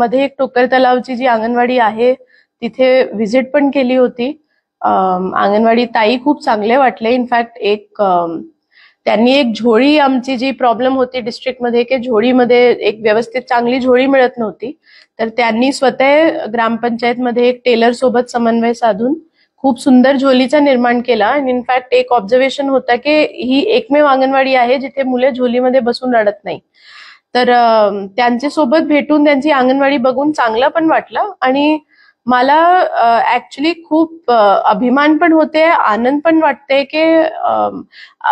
मध्ये एक टोकर तलावची जी अंगणवाडी आहे तिथे व्हिजिट पण केली होती. अंगणवाडी ताई खूप चांगले वाटले. इनफॅक्ट त्यांनी एक झोळी, आमची जी प्रॉब्लेम होती डिस्ट्रिक्टमध्ये की झोळीमध्ये एक व्यवस्थित चांगली झोळी मिळत नव्हती, तर त्यांनी स्वतः ग्रामपंचायतमध्ये एक टेलर सोबत समन्वय साधून खूप सुंदर झोलीचा निर्माण केला. आणि इनफॅक्ट एक ऑब्झर्वेशन होता की ही एकमेव अंगणवाडी आहे जिथे मुले झोलीमध्ये बसून रडत नाही. तर त्यांच्या सोबत भेटून त्यांची अंगणवाडी बघून चांगलं पण वाटलं आणि मला ऍक्च्युली खूप अभिमान पण होते, आनंद पण वाटते की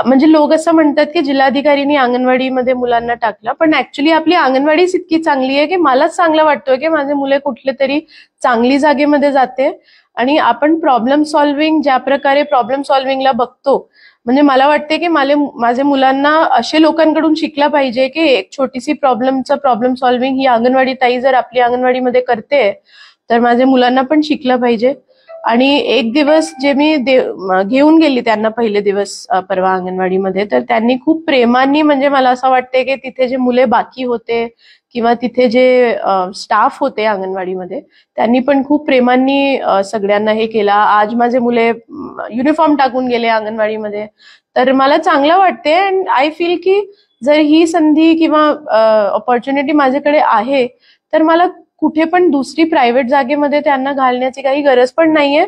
म्हणजे लोक असं म्हणतात की जिल्हाधिकारींनी अंगणवाडीमध्ये मुलांना टाकलं, पण ऍक्च्युली आपली अंगणवाडीच इतकी चांगली आहे की मलाच चांगलं वाटतंय की माझे मुले कुठले तरी चांगली जागेमध्ये जाते. आणि आपण प्रॉब्लेम सॉल्व्हिंग ज्या प्रकारे प्रॉब्लेम सॉल्व्हिंगला बघतो, म्हणजे मला वाटते की माझ्या मुलांना असे लोकांकडून शिकला पाहिजे की एक छोटीशी प्रॉब्लेम सॉल्व्हिंग ही अंगणवाडी ताई जर आपली अंगणवाडीमध्ये करते तर माझ्या मुलांना पण शिकलं पाहिजे. आणि एक दिवस जे मी घेऊन गेली त्यांना पहिले दिवस परवा अंगणवाडीमध्ये, तर त्यांनी खूप प्रेमाने, म्हणजे मला असं वाटते की तिथे जे मुले बाकी होते किंवा तिथे जे स्टाफ होते अंगणवाडीमध्ये त्यांनी पण खूप प्रेमांनी सगळ्यांना हे केला. आज माझे मुले युनिफॉर्म टाकून गेले अंगणवाडीमध्ये, तर मला चांगलं वाटते. अँड आय फील की जर ही संधी किंवा ऑपॉर्च्युनिटी माझ्याकडे आहे तर मला कुठे पण दुसरी प्रायव्हेट जागेमध्ये त्यांना घालण्याची काही गरज पण नाहीये.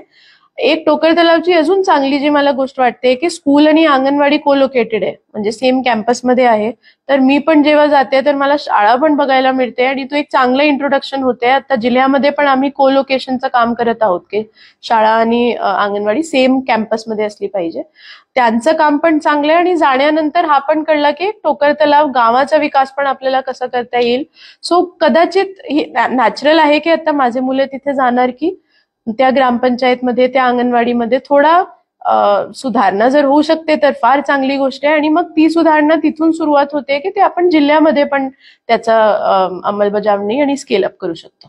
एक टोकर तलावची अजून चांगली जी मला गोष्ट वाटते की स्कूल आणि अंगणवाडी कोलोकेटेड आहे, म्हणजे सेम कॅम्पसमध्ये आहे. तर मी पण जेव्हा जाते तर मला शाळा पण बघायला मिळते आणि तो एक चांगलं इंट्रोडक्शन होते. आता जिल्ह्यामध्ये पण आम्ही कोलोकेशनचं काम करत आहोत की शाळा आणि अंगणवाडी सेम कॅम्पसमध्ये असली पाहिजे. त्यांचं काम पण चांगलं आहे. आणि जाण्यानंतर हा पण कळला की टोकर तलाव गावाचा विकास पण आपल्याला कसा करता येईल. सो कदाचित नॅचरल आहे की आता माझे मुले तिथे जाणार की त्या ग्रामपंचायतमध्ये, त्या अंगणवाडीमध्ये थोडा सुधारणा जर होऊ शकते तर फार चांगली गोष्ट आहे. आणि मग ती सुधारणा तिथून सुरुवात होते की ते आपण जिल्ह्यामध्ये पण त्याचा अंमलबजावणी आणि स्केल अप करू शकतो.